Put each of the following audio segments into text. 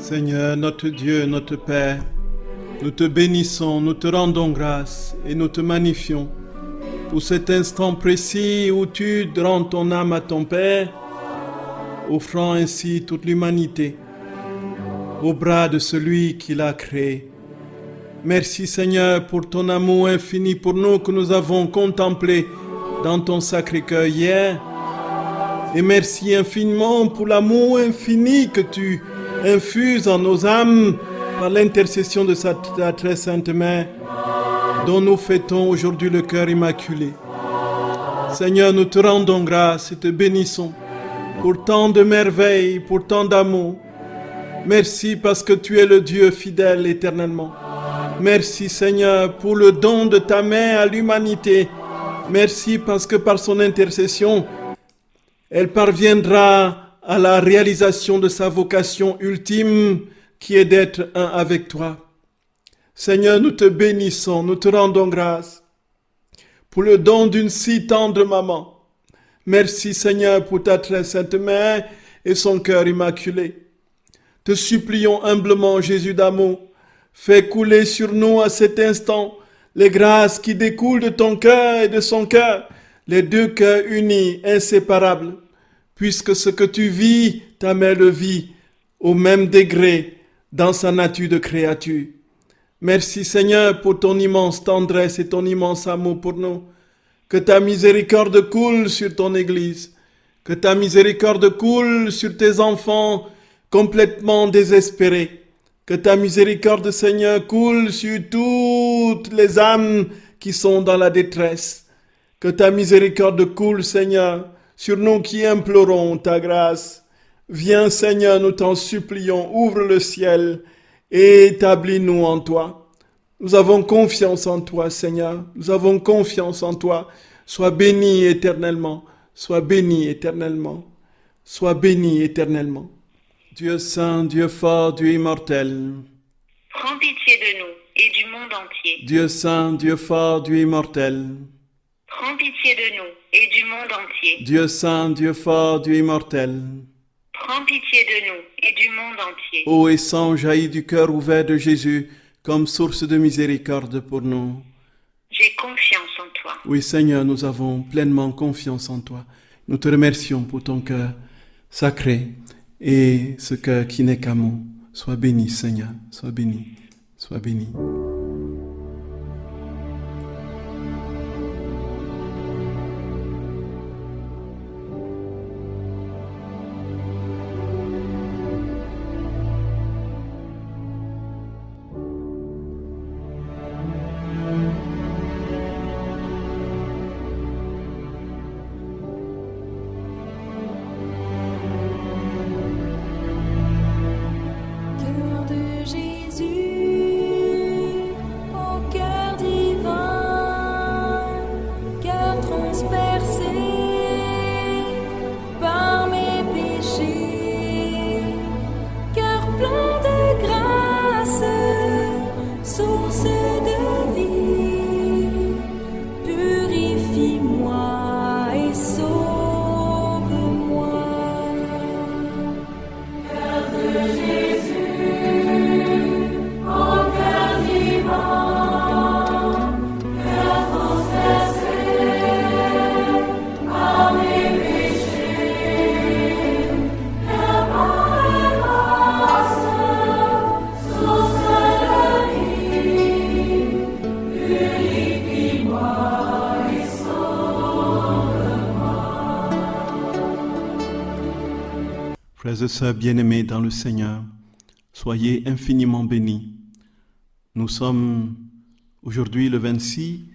Seigneur, notre Dieu, notre Père, nous te bénissons, nous te rendons grâce et nous te magnifions pour cet instant précis où tu rends ton âme à ton Père, offrant ainsi toute l'humanité au bras de celui qui l'a créé. Merci Seigneur pour ton amour infini pour nous que nous avons contemplé dans ton Sacré-Cœur hier. Et merci infiniment pour l'amour infini que tu infuses en nos âmes par l'intercession de ta très sainte Mère, dont nous fêtons aujourd'hui le cœur immaculé. Seigneur, nous te rendons grâce et te bénissons pour tant de merveilles, pour tant d'amour. Merci parce que tu es le Dieu fidèle éternellement. Merci Seigneur pour le don de ta main à l'humanité. Merci parce que par son intercession, elle parviendra à la réalisation de sa vocation ultime qui est d'être un avec toi. Seigneur, nous te bénissons, nous te rendons grâce pour le don d'une si tendre maman. Merci Seigneur pour ta très sainte mère et son cœur immaculé. Te supplions humblement, Jésus d'amour, fais couler sur nous à cet instant les grâces qui découlent de ton cœur et de son cœur, les deux cœurs unis, inséparables, puisque ce que tu vis, ta mère le vit au même degré dans sa nature de créature. Merci Seigneur pour ton immense tendresse et ton immense amour pour nous. Que ta miséricorde coule sur ton Église, que ta miséricorde coule sur tes enfants complètement désespérés. Que ta miséricorde, Seigneur, coule sur toutes les âmes qui sont dans la détresse. Que ta miséricorde coule, Seigneur, sur nous qui implorons ta grâce. Viens, Seigneur, nous t'en supplions, ouvre le ciel et établis-nous en toi. Nous avons confiance en toi, Seigneur. Nous avons confiance en toi. Sois béni éternellement. Sois béni éternellement. Sois béni éternellement. Dieu saint, Dieu fort, Dieu immortel. Prends pitié de nous et du monde entier. Dieu saint, Dieu fort, Dieu immortel. Prends pitié de nous et du monde entier. Dieu saint, Dieu fort, Dieu immortel. Prends pitié de nous et du monde entier. Ô et sang jaillit du cœur ouvert de Jésus comme source de miséricorde pour nous. J'ai confiance en toi. Oui Seigneur, nous avons pleinement confiance en toi. Nous te remercions pour ton cœur sacré. Et ce cœur qui n'est qu'amour, sois béni Seigneur, sois béni, sois béni. Frères et sœurs bien-aimés dans le Seigneur, soyez infiniment bénis. Nous sommes aujourd'hui le 26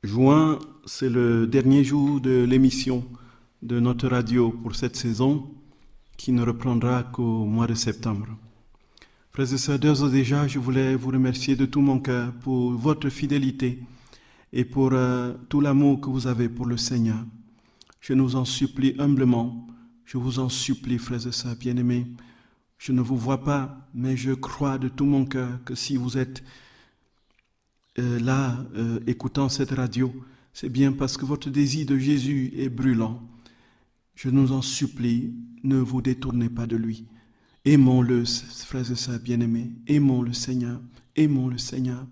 juin, c'est le dernier jour de l'émission de notre radio pour cette saison qui ne reprendra qu'au mois de septembre. Frères et sœurs, d'ores et déjà, je voulais vous remercier de tout mon cœur pour votre fidélité et pour tout l'amour que vous avez pour le Seigneur. Je nous en supplie humblement. Je vous en supplie, frères et sœurs bien-aimés, je ne vous vois pas, mais je crois de tout mon cœur que si vous êtes écoutant cette radio, c'est bien parce que votre désir de Jésus est brûlant. Je nous en supplie, ne vous détournez pas de lui. Aimons-le, frères et sœurs bien-aimés. Aimons le Seigneur. Aimons le Seigneur.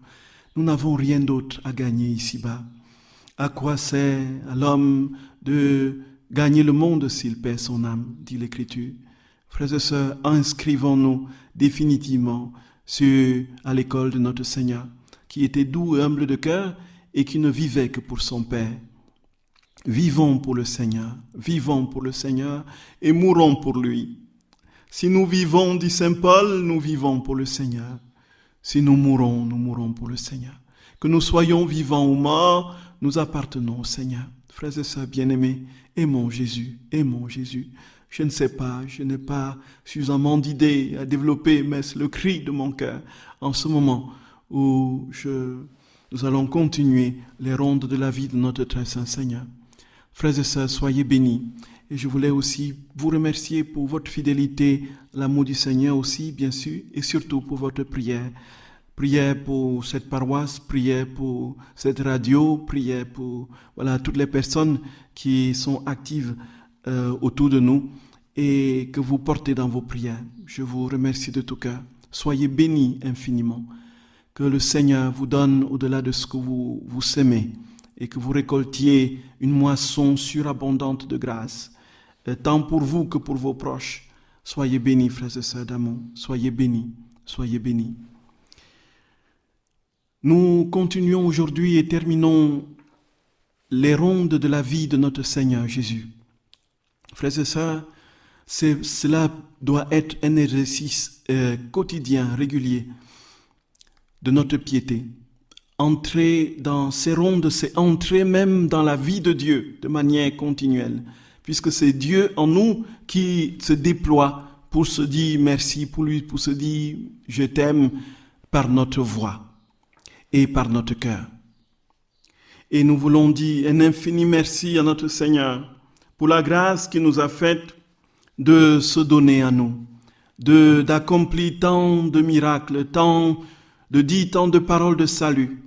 Nous n'avons rien d'autre à gagner ici-bas. À quoi sert à l'homme de gagner le monde s'il perd son âme, dit l'Écriture. Frères et sœurs, inscrivons-nous définitivement à l'école de notre Seigneur, qui était doux et humble de cœur et qui ne vivait que pour son Père. Vivons pour le Seigneur et mourons pour lui. Si nous vivons, dit Saint Paul, nous vivons pour le Seigneur. Si nous mourons pour le Seigneur. Que nous soyons vivants ou morts, nous appartenons au Seigneur. Frères et sœurs bien-aimés, aimons Jésus. Je ne sais pas, je n'ai pas suffisamment d'idées à développer, mais c'est le cri de mon cœur en ce moment où nous allons continuer les rondes de la vie de notre très saint Seigneur. Frères et sœurs, soyez bénis. Et je voulais aussi vous remercier pour votre fidélité, l'amour du Seigneur aussi, bien sûr, et surtout pour votre prière. Prière pour cette paroisse, prière pour cette radio, prière pour toutes les personnes qui sont actives autour de nous et que vous portez dans vos prières. Je vous remercie de tout cœur. Soyez bénis infiniment. Que le Seigneur vous donne au-delà de ce que vous sémez et que vous récoltiez une moisson surabondante de grâce, tant pour vous que pour vos proches. Soyez bénis, frères et sœurs d'amour. Soyez bénis. Nous continuons aujourd'hui et terminons les rondes de la vie de notre Seigneur Jésus. Frères et sœurs, cela doit être un exercice quotidien, régulier de notre piété. Entrer dans ces rondes, c'est entrer même dans la vie de Dieu de manière continuelle, puisque c'est Dieu en nous qui se déploie pour se dire merci pour lui, pour se dire je t'aime par notre voix et par notre cœur. Et nous voulons dire un infini merci à notre Seigneur pour la grâce qu'il nous a faite de se donner à nous, d'accomplir tant de miracles, de dire tant de paroles de salut,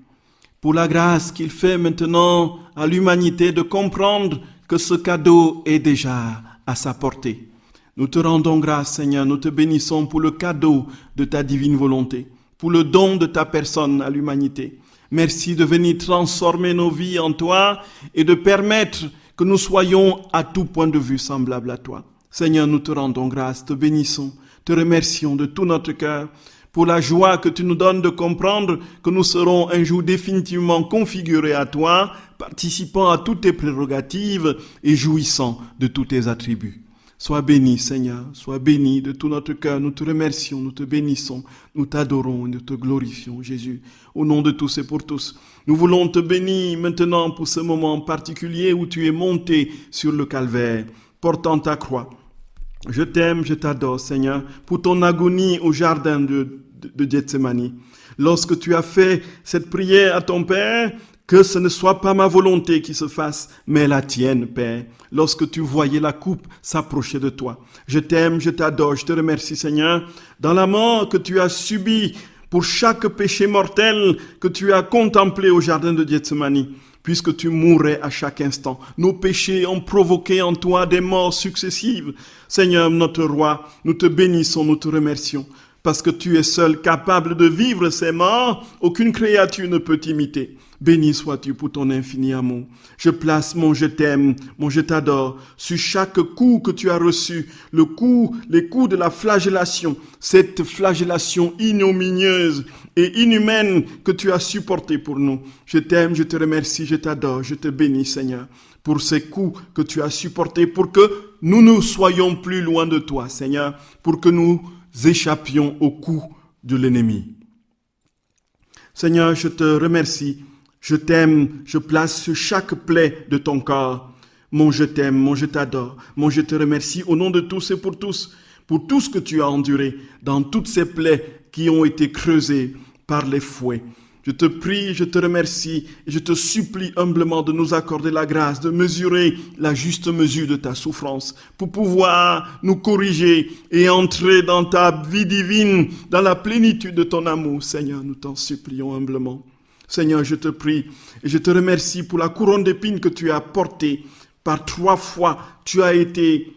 pour la grâce qu'il fait maintenant à l'humanité de comprendre que ce cadeau est déjà à sa portée. Nous te rendons grâce, Seigneur, nous te bénissons pour le cadeau de ta divine volonté, pour le don de ta personne à l'humanité. Merci de venir transformer nos vies en toi et de permettre que nous soyons à tout point de vue semblables à toi. Seigneur, nous te rendons grâce, te bénissons, te remercions de tout notre cœur pour la joie que tu nous donnes de comprendre que nous serons un jour définitivement configurés à toi, participant à toutes tes prérogatives et jouissant de tous tes attributs. Sois béni, Seigneur, sois béni de tout notre cœur. Nous te remercions, nous te bénissons, nous t'adorons et nous te glorifions, Jésus. Au nom de tous et pour tous, nous voulons te bénir maintenant pour ce moment particulier où tu es monté sur le calvaire, portant ta croix. Je t'aime, je t'adore, Seigneur, pour ton agonie au jardin de Gethsémani. Lorsque tu as fait cette prière à ton Père, que ce ne soit pas ma volonté qui se fasse, mais la tienne, Père. Lorsque tu voyais la coupe s'approcher de toi. Je t'aime, je t'adore, je te remercie, Seigneur, dans la mort que tu as subie pour chaque péché mortel que tu as contemplé au jardin de Gethsémani. Puisque tu mourais à chaque instant. Nos péchés ont provoqué en toi des morts successives. Seigneur, notre roi, nous te bénissons, nous te remercions. Parce que tu es seul capable de vivre ces morts, aucune créature ne peut t'imiter. Béni sois-tu pour ton infini amour. Je place mon je t'aime, mon je t'adore, sur chaque coup que tu as reçu, les coups de la flagellation, cette flagellation ignominieuse et inhumaine que tu as supportée pour nous. Je t'aime, je te remercie, je t'adore, je te bénis, Seigneur, pour ces coups que tu as supportés, pour que nous ne soyons plus loin de toi, Seigneur, pour que nous échappions aux coups de l'ennemi. Seigneur, je te remercie, je t'aime, je place sur chaque plaie de ton corps mon je t'aime, mon je t'adore, mon je te remercie au nom de tous et pour tout ce que tu as enduré dans toutes ces plaies qui ont été creusées par les fouets. Je te prie, je te remercie et je te supplie humblement de nous accorder la grâce de mesurer la juste mesure de ta souffrance pour pouvoir nous corriger et entrer dans ta vie divine, dans la plénitude de ton amour. Seigneur, nous t'en supplions humblement. Seigneur, je te prie et je te remercie pour la couronne d'épines que tu as portée. Par 3 fois, tu as été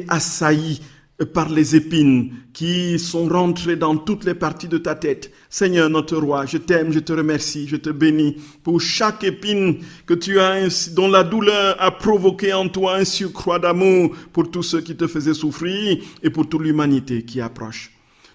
assailli par les épines qui sont rentrées dans toutes les parties de ta tête. Seigneur notre roi, je t'aime, je te remercie, je te bénis pour chaque épine que tu as, dont la douleur a provoqué en toi un surcroît d'amour pour tous ceux qui te faisaient souffrir et pour toute l'humanité qui approche.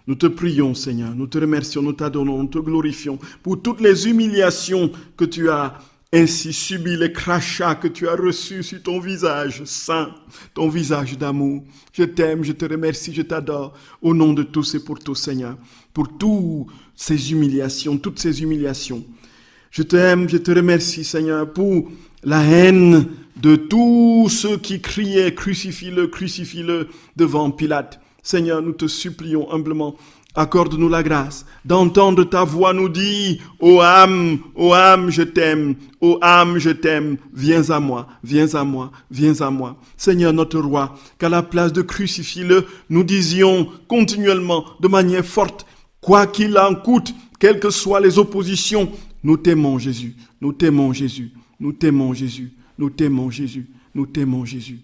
Nous te prions, Seigneur, nous te remercions, nous t'adorons, nous te glorifions pour toutes les humiliations que tu as ainsi subi, les crachats que tu as reçus sur ton visage saint, ton visage d'amour. Je t'aime, je te remercie, je t'adore, au nom de tous et pour tous, Seigneur, pour toutes ces humiliations, toutes ces humiliations. Je t'aime, je te remercie, Seigneur, pour la haine de tous ceux qui criaient « Crucifie-le » devant Pilate. Seigneur, nous te supplions humblement, accorde-nous la grâce d'entendre ta voix nous dire « Ô âme, je t'aime, ô âme, je t'aime, viens à moi, viens à moi, viens à moi. » Seigneur notre roi, qu'à la place de crucifie-le, nous disions continuellement, de manière forte, quoi qu'il en coûte, quelles que soient les oppositions, nous t'aimons Jésus, nous t'aimons Jésus, nous t'aimons Jésus, nous t'aimons Jésus, nous t'aimons Jésus.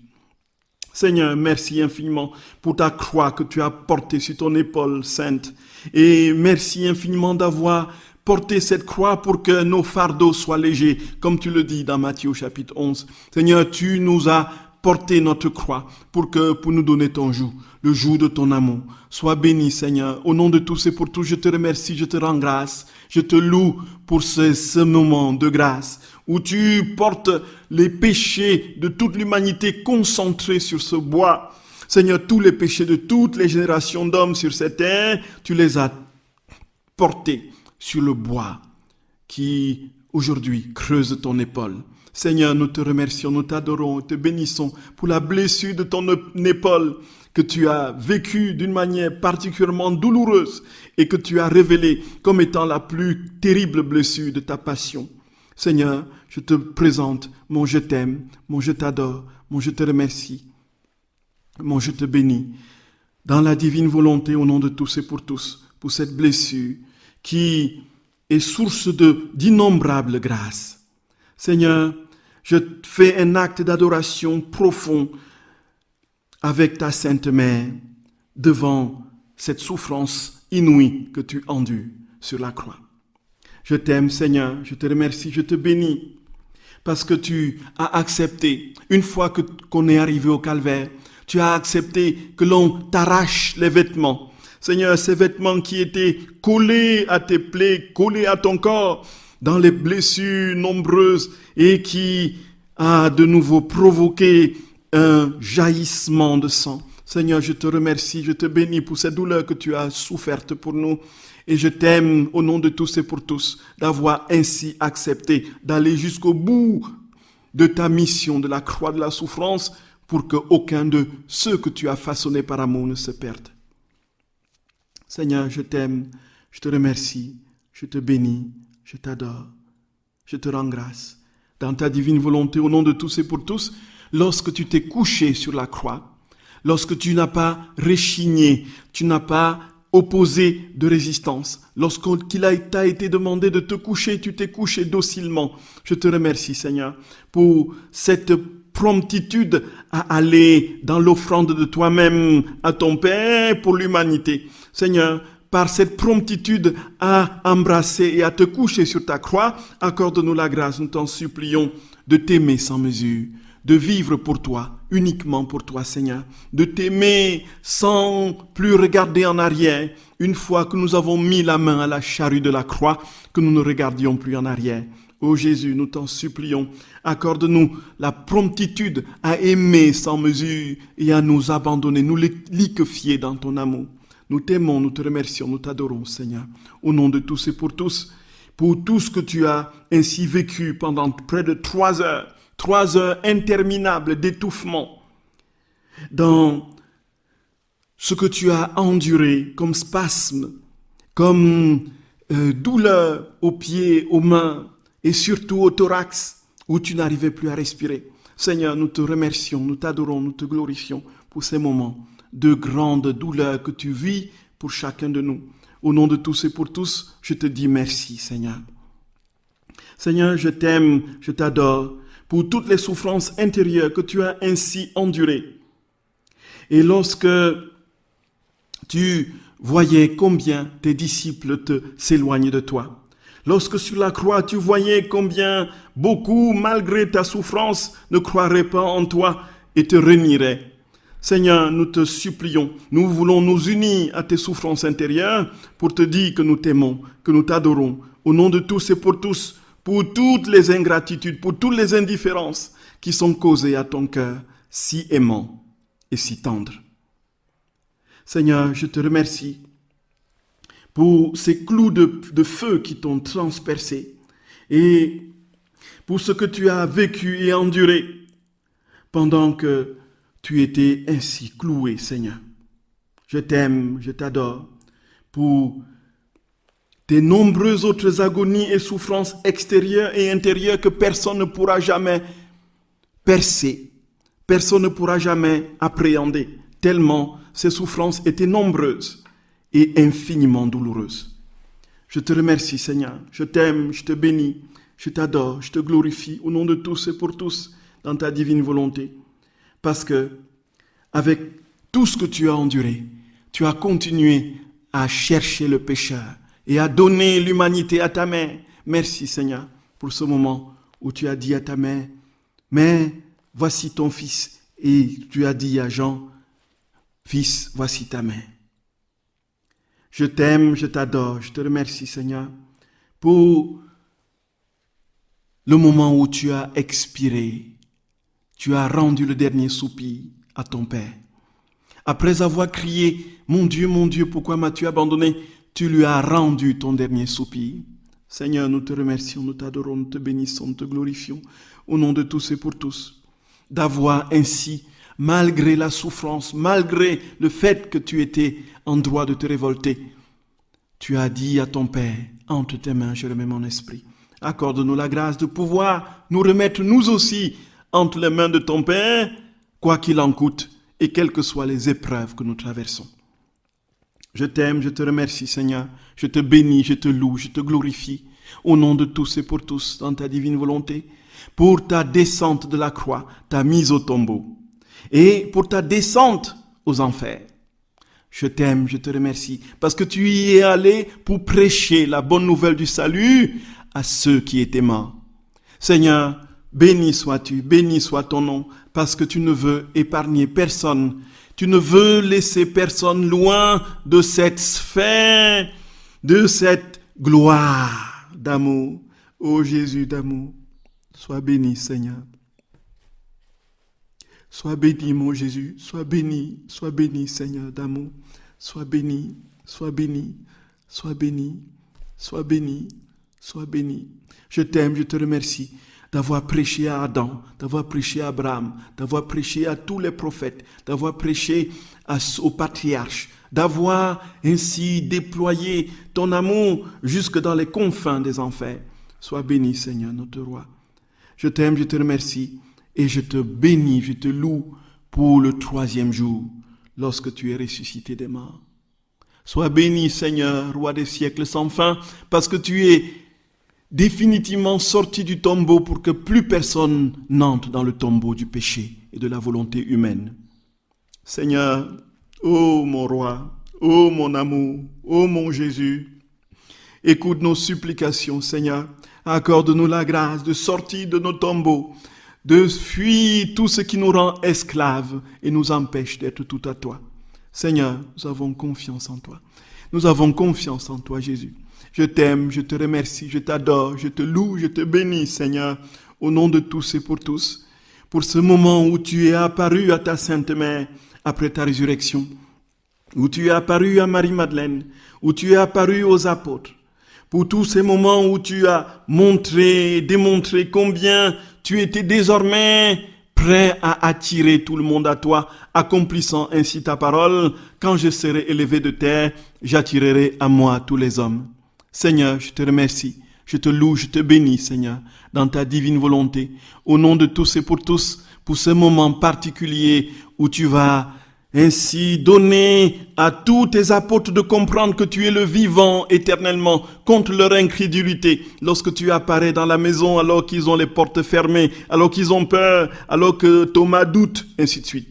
Seigneur, merci infiniment pour ta croix que tu as portée sur ton épaule sainte. Et merci infiniment d'avoir porté cette croix pour que nos fardeaux soient légers, comme tu le dis dans Matthieu chapitre 11. Seigneur, tu nous as porté notre croix pour nous donner ton joug, le joug de ton amour. Sois béni, Seigneur. Au nom de tous et pour tous, je te remercie, je te rends grâce. Je te loue pour ce moment de grâce où tu portes les péchés de toute l'humanité concentrés sur ce bois. Seigneur, tous les péchés de toutes les générations d'hommes sur cette terre, tu les as portés sur le bois qui aujourd'hui creuse ton épaule. Seigneur, nous te remercions, nous t'adorons, te bénissons pour la blessure de ton épaule que tu as vécue d'une manière particulièrement douloureuse et que tu as révélée comme étant la plus terrible blessure de ta passion. Seigneur, je te présente mon je t'aime, mon je t'adore, mon je te remercie, mon je te bénis, dans la divine volonté au nom de tous et pour tous, pour cette blessure qui est source d'innombrables grâces. Seigneur, je fais un acte d'adoration profond avec ta Sainte Mère devant cette souffrance inouïe que tu endures sur la croix. Je t'aime, Seigneur, je te remercie, je te bénis, parce que tu as accepté, une fois qu'on est arrivé au calvaire, tu as accepté que l'on t'arrache les vêtements. Seigneur, ces vêtements qui étaient collés à tes plaies, collés à ton corps, dans les blessures nombreuses et qui a de nouveau provoqué un jaillissement de sang. Seigneur, je te remercie, je te bénis pour cette douleur que tu as soufferte pour nous. Et je t'aime au nom de tous et pour tous d'avoir ainsi accepté d'aller jusqu'au bout de ta mission de la croix de la souffrance pour qu'aucun de ceux que tu as façonnés par amour ne se perde. Seigneur, je t'aime, je te remercie, je te bénis, je t'adore, je te rends grâce. Dans ta divine volonté, au nom de tous et pour tous, lorsque tu t'es couché sur la croix, lorsque tu n'as pas rechigné, tu n'as pas opposé de résistance, lorsqu'il t'a été demandé de te coucher, tu t'es couché docilement. Je te remercie, Seigneur, pour cette promptitude à aller dans l'offrande de toi-même à ton Père pour l'humanité. Seigneur, par cette promptitude à embrasser et à te coucher sur ta croix, accorde-nous la grâce, nous t'en supplions, de t'aimer sans mesure, de vivre pour toi, uniquement pour toi, Seigneur, de t'aimer sans plus regarder en arrière, une fois que nous avons mis la main à la charrue de la croix, que nous ne regardions plus en arrière. Ô Jésus, nous t'en supplions, accorde-nous la promptitude à aimer sans mesure et à nous abandonner, nous liquéfier dans ton amour. Nous t'aimons, nous te remercions, nous t'adorons, Seigneur, au nom de tous et pour tout ce que tu as ainsi vécu pendant près de 3 heures interminables d'étouffement, dans ce que tu as enduré comme spasme, comme douleur aux pieds, aux mains et surtout au thorax où tu n'arrivais plus à respirer. Seigneur, nous te remercions, nous t'adorons, nous te glorifions pour ces moments de grande douleur que tu vis pour chacun de nous. Au nom de tous et pour tous, je te dis merci, Seigneur. Seigneur, je t'aime, je t'adore pour toutes les souffrances intérieures que tu as ainsi endurées. Et lorsque tu voyais combien tes disciples s'éloignaient de toi. Lorsque sur la croix, tu voyais combien beaucoup, malgré ta souffrance, ne croiraient pas en toi et te renieraient. Seigneur, nous te supplions, nous voulons nous unir à tes souffrances intérieures pour te dire que nous t'aimons, que nous t'adorons, au nom de tous et pour tous, pour toutes les ingratitudes, pour toutes les indifférences qui sont causées à ton cœur si aimant et si tendre. Seigneur, je te remercie pour ces clous de feu qui t'ont transpercé et pour ce que tu as vécu et enduré pendant que tu étais ainsi cloué, Seigneur. Je t'aime, je t'adore pour tes nombreuses autres agonies et souffrances extérieures et intérieures que personne ne pourra jamais percer, personne ne pourra jamais appréhender, tellement ces souffrances étaient nombreuses et infiniment douloureuses. Je te remercie, Seigneur. Je t'aime, je te bénis, je t'adore, je te glorifie au nom de tous et pour tous dans ta divine volonté. Parce que, avec tout ce que tu as enduré, tu as continué à chercher le pécheur et à donner l'humanité à ta mère. Merci, Seigneur, pour ce moment où tu as dit à ta mère, mais voici ton fils. Et tu as dit à Jean, fils, voici ta mère. Je t'aime, je t'adore, je te remercie, Seigneur, pour le moment où tu as expiré. Tu as rendu le dernier soupir à ton Père. Après avoir crié, mon Dieu, pourquoi m'as-tu abandonné? Tu lui as rendu ton dernier soupir. Seigneur, nous te remercions, nous t'adorons, nous te bénissons, nous te glorifions, au nom de tous et pour tous, d'avoir ainsi, malgré la souffrance, malgré le fait que tu étais en droit de te révolter, tu as dit à ton Père, entre tes mains, je remets mon esprit. Accorde-nous la grâce de pouvoir nous remettre nous aussi entre les mains de ton Père, quoi qu'il en coûte, et quelles que soient les épreuves que nous traversons. Je t'aime, je te remercie, Seigneur. Je te bénis, je te loue, je te glorifie, au nom de tous et pour tous, dans ta divine volonté, pour ta descente de la croix, ta mise au tombeau, et pour ta descente aux enfers. Je t'aime, je te remercie, parce que tu y es allé pour prêcher la bonne nouvelle du salut à ceux qui étaient morts. Seigneur, béni sois-tu, béni soit ton nom, parce que tu ne veux épargner personne. Tu ne veux laisser personne loin de cette sphère, de cette gloire d'amour. Ô Jésus d'amour, sois béni, Seigneur. Sois béni, mon Jésus, sois béni, Seigneur d'amour. Sois béni, sois béni, sois béni, sois béni, sois béni. Je t'aime, je te remercie d'avoir prêché à Adam, d'avoir prêché à Abraham, d'avoir prêché à tous les prophètes, d'avoir prêché aux patriarches, d'avoir ainsi déployé ton amour jusque dans les confins des enfers. Sois béni, Seigneur, notre roi. Je t'aime, je te remercie et je te bénis, je te loue pour le 3e jour, lorsque tu es ressuscité des morts. Sois béni, Seigneur, roi des siècles sans fin, parce que tu es définitivement sorti du tombeau pour que plus personne n'entre dans le tombeau du péché et de la volonté humaine. Seigneur, ô mon roi, ô mon amour, ô mon Jésus, écoute nos supplications, Seigneur. Accorde-nous la grâce de sortir de nos tombeaux, de fuir tout ce qui nous rend esclaves et nous empêche d'être tout à toi. Seigneur, nous avons confiance en toi. Nous avons confiance en toi, Jésus. Je t'aime, je te remercie, je t'adore, je te loue, je te bénis, Seigneur, au nom de tous et pour tous, pour ce moment où tu es apparu à ta Sainte Mère après ta résurrection, où tu es apparu à Marie-Madeleine, où tu es apparu aux apôtres, pour tous ces moments où tu as montré, démontré combien tu étais désormais prêt à attirer tout le monde à toi, accomplissant ainsi ta parole, quand je serai élevé de terre, j'attirerai à moi tous les hommes. Seigneur, je te remercie, je te loue, je te bénis, Seigneur, dans ta divine volonté, au nom de tous et pour tous, pour ce moment particulier où tu vas ainsi donner à tous tes apôtres de comprendre que tu es le vivant éternellement contre leur incrédulité. Lorsque tu apparais dans la maison alors qu'ils ont les portes fermées, alors qu'ils ont peur, alors que Thomas doute, ainsi de suite.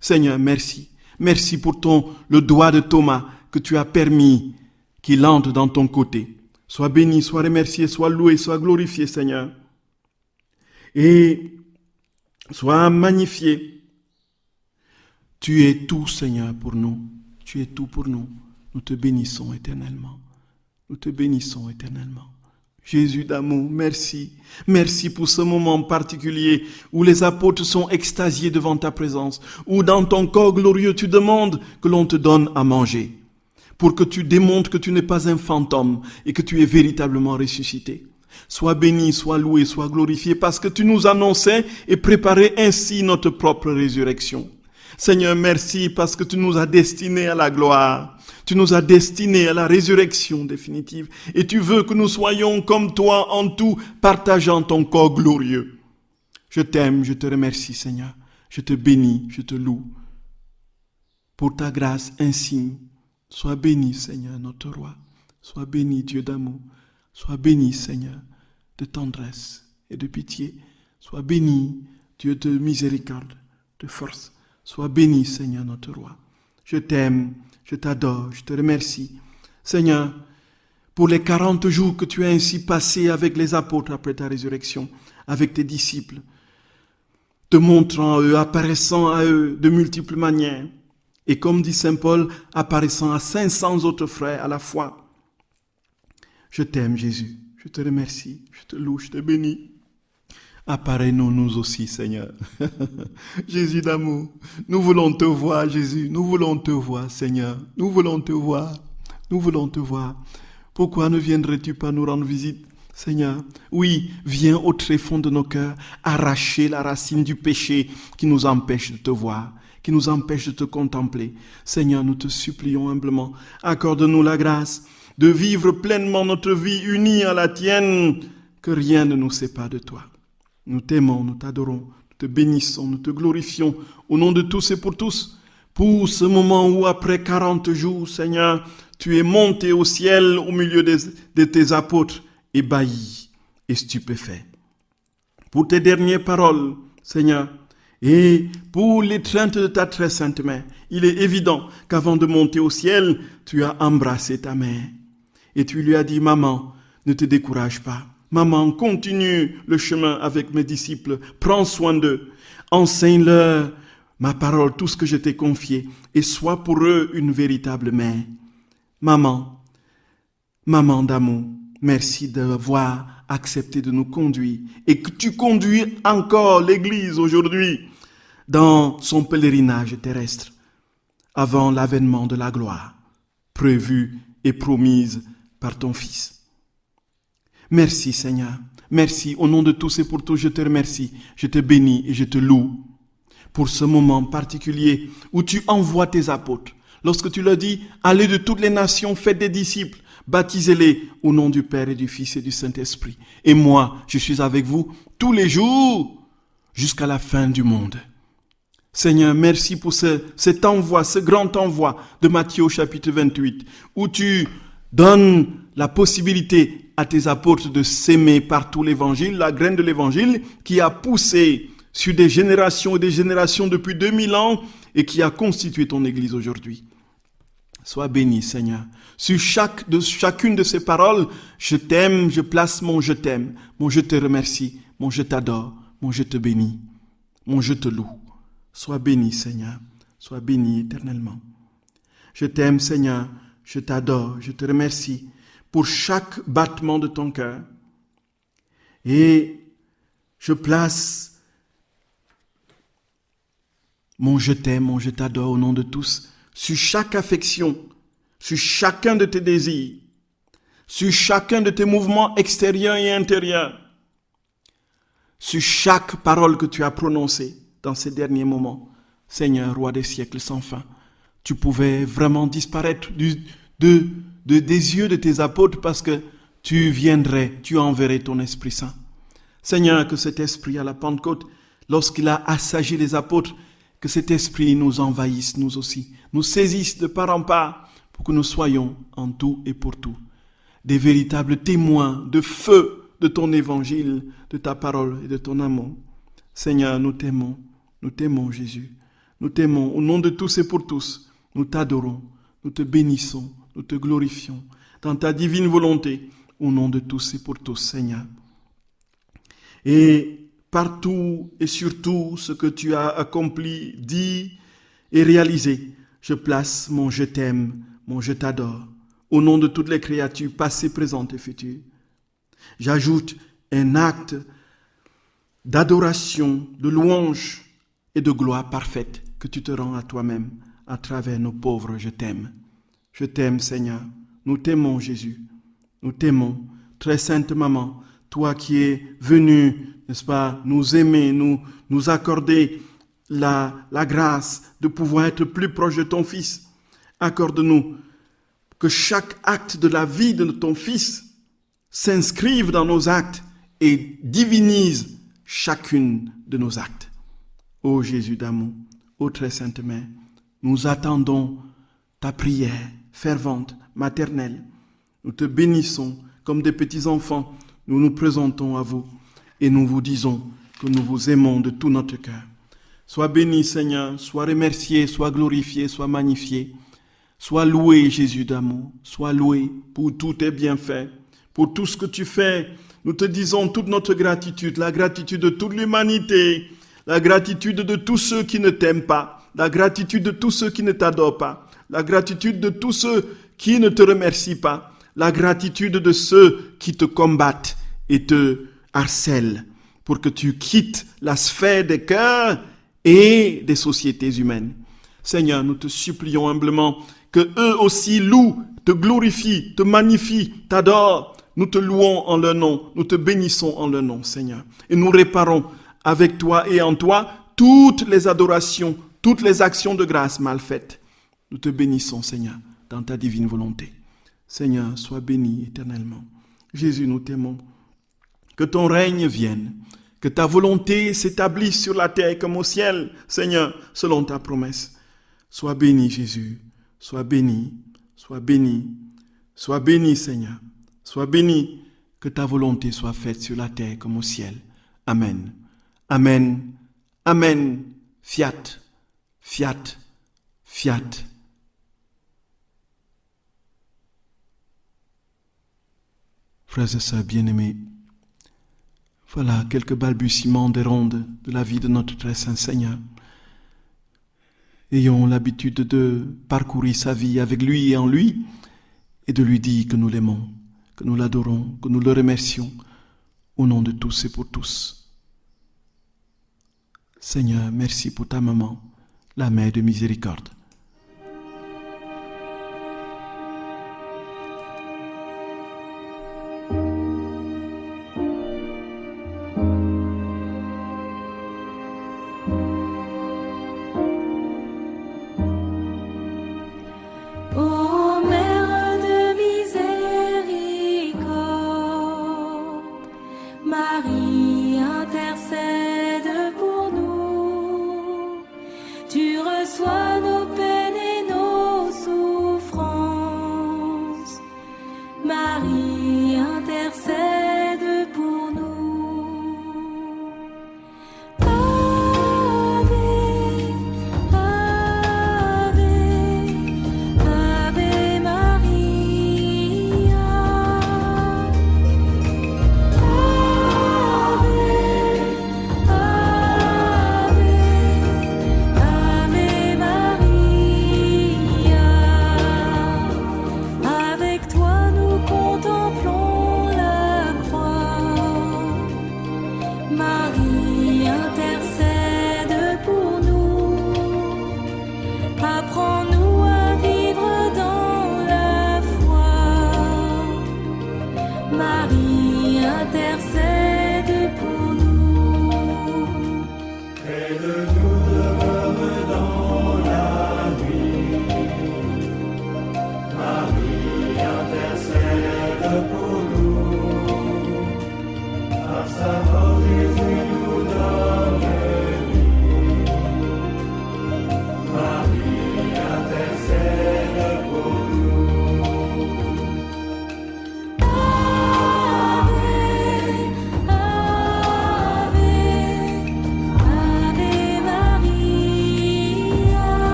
Seigneur, merci. Merci pour le doigt de Thomas que tu as permis qu'il entre dans ton côté. Sois béni, sois remercié, sois loué, sois glorifié, Seigneur. Et sois magnifié. Tu es tout, Seigneur, pour nous. Tu es tout pour nous. Nous te bénissons éternellement. Nous te bénissons éternellement. Jésus d'amour, merci. Merci pour ce moment particulier où les apôtres sont extasiés devant ta présence, où dans ton corps glorieux tu demandes que l'on te donne à manger, pour que tu démontres que tu n'es pas un fantôme et que tu es véritablement ressuscité. Sois béni, sois loué, sois glorifié parce que tu nous annonçais et préparais ainsi notre propre résurrection. Seigneur, merci parce que tu nous as destinés à la gloire. Tu nous as destinés à la résurrection définitive. Et tu veux que nous soyons comme toi en tout, partageant ton corps glorieux. Je t'aime, je te remercie, Seigneur. Je te bénis, je te loue. Pour ta grâce insigne, sois béni, Seigneur, notre roi. Sois béni, Dieu d'amour. Sois béni, Seigneur, de tendresse et de pitié. Sois béni, Dieu de miséricorde, de force. Sois béni, Seigneur, notre roi. Je t'aime, je t'adore, je te remercie. Seigneur, pour les 40 jours que tu as ainsi passés avec les apôtres après ta résurrection, avec tes disciples, te montrant à eux, apparaissant à eux de multiples manières. Et comme dit Saint Paul, apparaissant à 500 autres frères à la fois. Je t'aime, Jésus. Je te remercie, je te loue, je te bénis. Apparais-nous nous aussi, Seigneur. Jésus d'amour, nous voulons te voir, Jésus. Nous voulons te voir, Seigneur. Nous voulons te voir. Nous voulons te voir. Pourquoi ne viendrais-tu pas nous rendre visite, Seigneur? Oui, viens au tréfonds de nos cœurs, arracher la racine du péché qui nous empêche de te voir, qui nous empêche de te contempler. Seigneur, nous te supplions humblement. Accorde-nous la grâce de vivre pleinement notre vie unie à la tienne, que rien ne nous sépare de toi. Nous t'aimons, nous t'adorons, nous te bénissons, nous te glorifions au nom de tous et pour tous. Pour ce moment où après 40 jours, Seigneur, tu es monté au ciel au milieu de tes apôtres, ébahis et stupéfaits. Pour tes dernières paroles, Seigneur, et pour l'étreinte de ta très sainte main, il est évident qu'avant de monter au ciel, tu as embrassé ta mère. Et tu lui as dit, maman, ne te décourage pas. Maman, continue le chemin avec mes disciples. Prends soin d'eux. Enseigne-leur ma parole, tout ce que je t'ai confié. Et sois pour eux une véritable mère. Maman, maman d'amour, merci d'avoir accepté de nous conduire. Et que tu conduis encore l'Église aujourd'hui dans son pèlerinage terrestre avant l'avènement de la gloire, prévue et promise par ton Fils. Merci Seigneur, merci au nom de tous et pour tous, je te remercie, je te bénis et je te loue pour ce moment particulier où tu envoies tes apôtres. Lorsque tu leur dis, allez de toutes les nations, faites des disciples, baptisez-les au nom du Père et du Fils et du Saint-Esprit. Et moi, je suis avec vous tous les jours jusqu'à la fin du monde. Seigneur, merci pour cet envoi, ce grand envoi de Matthieu au chapitre 28, où tu donnes la possibilité à tes apôtres de s'aimer partout l'évangile, la graine de l'évangile qui a poussé sur des générations et des générations depuis 2000 ans et qui a constitué ton Église aujourd'hui. Sois béni, Seigneur. Sur chacune de ces paroles, je t'aime, je place mon je t'aime, mon je te remercie, mon je t'adore, mon je te bénis, mon je te loue. Sois béni, Seigneur. Sois béni éternellement. Je t'aime, Seigneur. Je t'adore. Je te remercie pour chaque battement de ton cœur. Et je place mon je t'aime, mon je t'adore au nom de tous sur chaque affection, sur chacun de tes désirs, sur chacun de tes mouvements extérieurs et intérieurs, sur chaque parole que tu as prononcée dans ces derniers moments. Seigneur, roi des siècles sans fin, tu pouvais vraiment disparaître des yeux de tes apôtres parce que tu viendrais, tu enverrais ton Esprit Saint. Seigneur, que cet Esprit à la Pentecôte, lorsqu'il a assagi les apôtres, que cet Esprit nous envahisse, nous aussi, nous saisisse de part en part pour que nous soyons en tout et pour tout des véritables témoins de feu de ton évangile, de ta parole et de ton amour. Seigneur, nous t'aimons Jésus. Nous t'aimons au nom de tous et pour tous. Nous t'adorons, nous te bénissons, nous te glorifions dans ta divine volonté au nom de tous et pour tous, Seigneur. Et partout et surtout ce que tu as accompli, dit et réalisé, je place mon je t'aime, mon je t'adore, au nom de toutes les créatures passées, présentes et futures. J'ajoute un acte d'adoration, de louange et de gloire parfaite que tu te rends à toi-même à travers nos pauvres je t'aime. Je t'aime, Seigneur. Nous t'aimons, Jésus. Nous t'aimons. Très sainte maman, toi qui es venue, n'est-ce pas, nous aimer, nous accorder la grâce de pouvoir être plus proche de ton Fils. Accorde-nous que chaque acte de la vie de ton Fils s'inscrive dans nos actes et divinise chacune de nos actes. Ô Jésus d'amour, ô très sainte Mère, nous attendons ta prière fervente, maternelle. Nous te bénissons comme des petits enfants. Nous nous présentons à vous et nous vous disons que nous vous aimons de tout notre cœur. Sois béni, Seigneur, sois remercié, sois glorifié, sois magnifié. Sois loué, Jésus d'amour, sois loué pour tous tes bienfaits, pour tout ce que tu fais. Nous te disons toute notre gratitude, la gratitude de toute l'humanité, la gratitude de tous ceux qui ne t'aiment pas, la gratitude de tous ceux qui ne t'adorent pas, la gratitude de tous ceux qui ne te remercient pas, la gratitude de ceux qui te combattent et te harcèlent pour que tu quittes la sphère des cœurs et des sociétés humaines. Seigneur, nous te supplions humblement que eux aussi louent, te glorifient, te magnifient, t'adorent. Nous te louons en leur nom, nous te bénissons en leur nom, Seigneur. Et nous réparons avec toi et en toi toutes les adorations, toutes les actions de grâce mal faites. Nous te bénissons, Seigneur, dans ta divine volonté. Seigneur, sois béni éternellement. Jésus, nous t'aimons. Que ton règne vienne, que ta volonté s'établisse sur la terre comme au ciel, Seigneur, selon ta promesse. Sois béni, Jésus. Sois béni, sois béni, sois béni, Seigneur. Sois béni, que ta volonté soit faite sur la terre comme au ciel. Amen. Amen. Amen. Fiat. Fiat. Fiat. Frères et sœurs bien-aimés, voilà quelques balbutiements des rondes de la vie de notre très saint Seigneur. Ayons l'habitude de parcourir sa vie avec lui et en lui et de lui dire que nous l'aimons, que nous l'adorons, que nous le remercions au nom de tous et pour tous. Seigneur, merci pour ta maman, la mère de miséricorde. Ô Mère de miséricorde, Marie intercède pour nous. Tu reçois